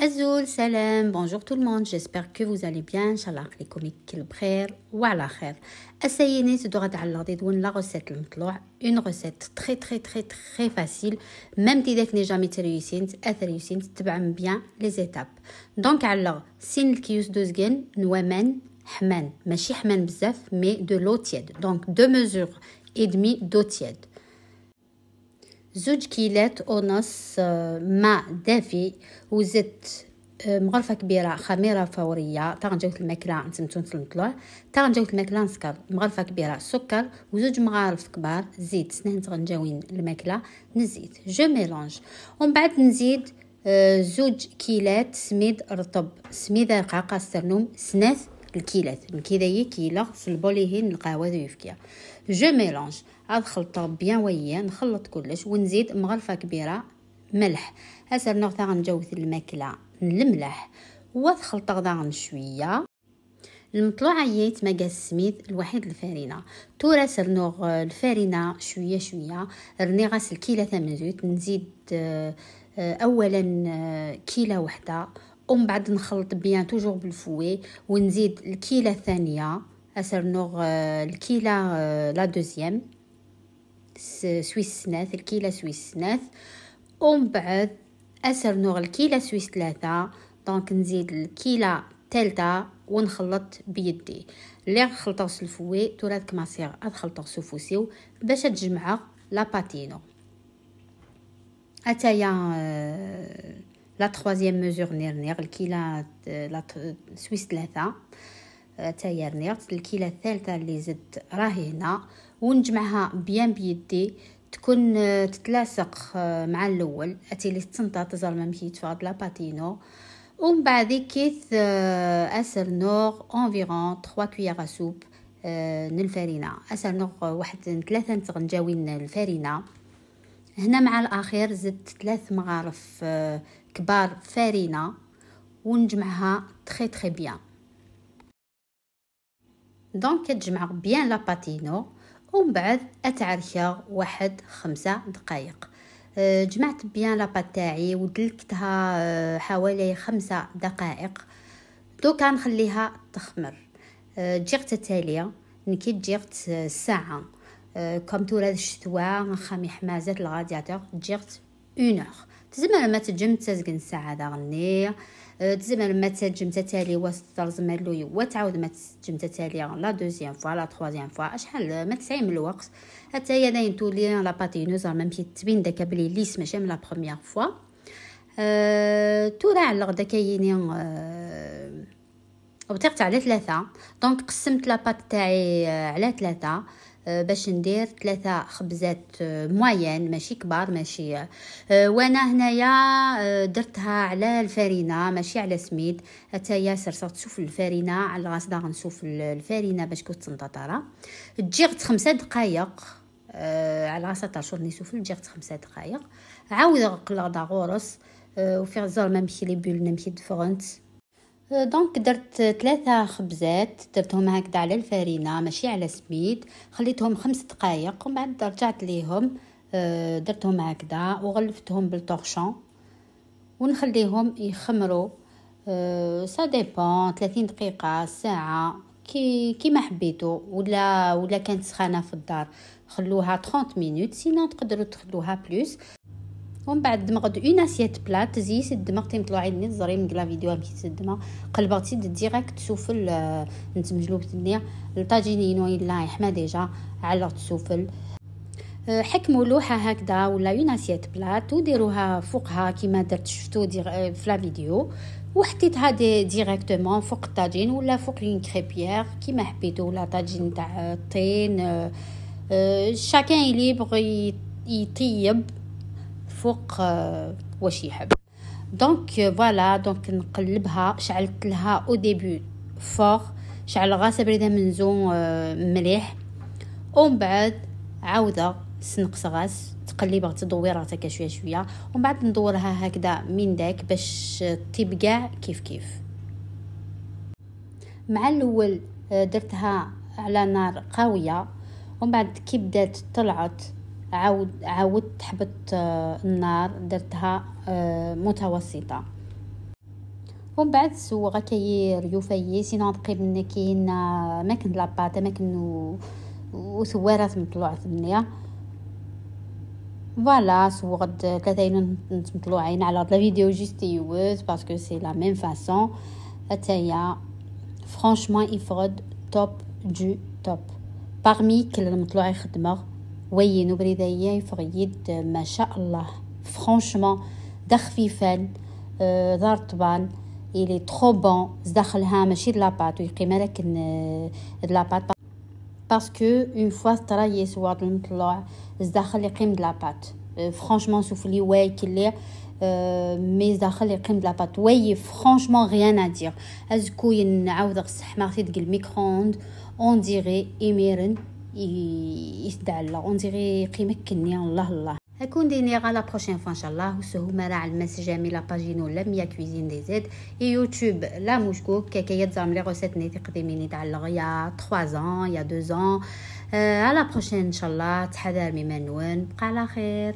Azoul, salam, bonjour tout le monde, j'espère que vous allez bien, Inch'Allah عليكم كل بخير وعلى خير. essayez تقدروا تعلقوا دون لا recette المطلوع, une recette très facile, même si vous n'avez jamais réussi, تتبعوا bien les étapes. Donc علق سين الكيوس دوزغن نوامن حمان, ماشي حمان بزاف mais de l'eau tiède. Donc 2 mesures et demi d'eau tiède. 2 كيلات ونص ماء دافي وزدت مغرفة كبيرة خميرة فورية تغنجوة الماكلة نتمتون المطلوع تغنجوة الماكلة نسكر مغرفة كبيرة سكر و2 مغارف كبار زيت سنان تغنجاوين الماكلة نزيد جو ميلانج ومن بعد نزيد 2 كيلات سميد رطب سميد رقاقة استرنوم سناث الكيلات كذايا كيلا في البوليهين القهوة يفكيا جو ميلانج هاد خلطة بيان ويا نخلط كلش ونزيد مغرفة كبيرة ملح هسه نغتا غنجوث الماكلة الملح وخلطة غدا شوية المطلوع عييت مقاس سميد الوحيد الفارينة تورا سرنوغ الفارينة شوية رني غاسل كيلة ثمن زيت نزيد اولا كيلة وحدة ومن بعد نخلط بيان توجور بالفوي ونزيد الكيلة الثانية اسرنوغ الكيلة لا دوزيام سويس سناث الكيلة سويس سناث ومن بعد اسرنوغ الكيلة سويس 3 دونك نزيد الكيلة ثالثة ونخلط بيدي اللي خلطه الفوي تورات كماسير ادخلطه سوفوسيو باش تجمع لا باتينو اتايا لا تروازيام ميزور نير الكيلة لا سويس 3 تايا نيرت الكيلة الثالثة اللي زدت راهي هنا ونجمعها بيان بيدي تكون تتلاصق مع الاول اتي لي تنطا تزال ما مشيت فاد لا باتينو ومن بعد كيث اسرنوغ انفيرون 3 كويير سوب الفارينه اسرنوغ واحد 3 تغنجاوين الفارينه هنا مع الاخير زدت 3 مغارف كبار فارينه ونجمعها تري بيان دونك تجمع بيان لا باتينو ومن بعد اتعركها 5 دقائق جمعت بيان لاباط تاعي ودلكتها حوالي 5 دقائق دوكا نخليها تخمر جيغت التالية نكي جيغت ساعة كم تورا الشتوى نخمي حمازات الغادياتور جيغت 1 heure تزمر ما تجم تسقن ساعة داغني تزمر ما تجم تتالي وسط زمرلوي وتعاود ما تجم تتالي لا دوزيام فوا لا تروازيام فوا شحال ما تسعي من الوقت حتى هي داين تولي لا باتينوز ما مشيت تبين داك بلي ليس ماشي من لا بروميير فوا تورا على غدا كاينين وبطيقت على 3 دونك قسمت لاباط تاعي على 3 باش ندير 3 خبزات موين ماشي كبار ماشي وانا هنايا درتها على الفارينه ماشي على سميد حتى صرت نشوف الفارينه على غاسدا غنشوف الفارينه باش كنت تنططره جيغت 5 دقائق على غاسدا شغل نشوف جيغت 5 دقائق عاود قلغدا غورس وفي غزار ما مشي لي بول نمشي دفرنت دونك درت 3 خبزات درتهم هكذا على الفارينه ماشي على سميد خليتهم 5 دقائق ومن بعد رجعت ليهم درتهم هكذا وغلفتهم بالطورشون ونخليهم يخمروا سا ديبون 30 دقيقه ساعه كيما حبيتوا ولا كانت سخانه في الدار خلوها 30 مينوت سينو تقدروا تخلوها بلوس ومن بعد دمغت اون اسيت بلات زيس دمغتي مطلوعي ني زري من لا فيديو مشيت تدما قلبغتي ديريكت سوفل نتمجلوب الدنيا الطاجينين ولا يحما ديجا على تسوفل حكموا لوحه هكذا ولا اون اسيت بلات وديروها فوقها كيما درت شفتو في لا فيديو وحطيتها ديريكتومون فوق الطاجين ولا فوق اون كريبيير كيما حبيتو ولا طاجين تاع الطين شاكان ليبر يطيب فوق واش يحب دونك فوالا دونك نقلبها شعلت لها او ديبي فور شعل غاسه بريده منزون مليح ومن بعد عاوده سنقص غاس تقلب تدويرها هكا شويه ومن بعد ندورها هكذا من داك باش طيب كاع كيف مع الاول درتها على نار قويه ومن بعد كي بدات طلعت عاودت حبط النار درتها متوسطة ومن بعد سوغ كاير يوفايي سينو تقريبا كاين ماكن لاباط ماكن وثوارات مطلوعه ثمنيه. فوالا سوغد 3 مطلوعين على هاد الفيديو جيست يوز باسكو سي لا ميم فاصون. حتى فرانشمون يفرد توب دو توب باغمي كل المطلوع خدمه وينو بريدايه يفريد ما شاء الله فرانشمون دخفيفان دار طبان إلي ترو بون داخلها ماشي لاباط ويقيم لكن لاباط باسكو اون فوا طراي سوار المطلوع داخل يقيم لاباط فرانشمون سوفلي واي كلي مي داخل يقيم لاباط واي فرانشمون غيان ا دير ازكو نعاود غصح ما غتي ديال الميكرووند اون ديري ايميرن يسدعلا اون ديري قيمه كنيه الله الله. هكون ديني غا لا بروشين فوا ان شاء الله. وسهو مرا على الماس جامي لا باجينو لا ميا كويزين دي زيد يوتيوب لا مشكوك كاكايا تزام لي روسيت نيتي قديميني تعلق يا 3 ans يا 2 ans. على بروشين ان شاء الله. تحذر مما نون بقى على خير.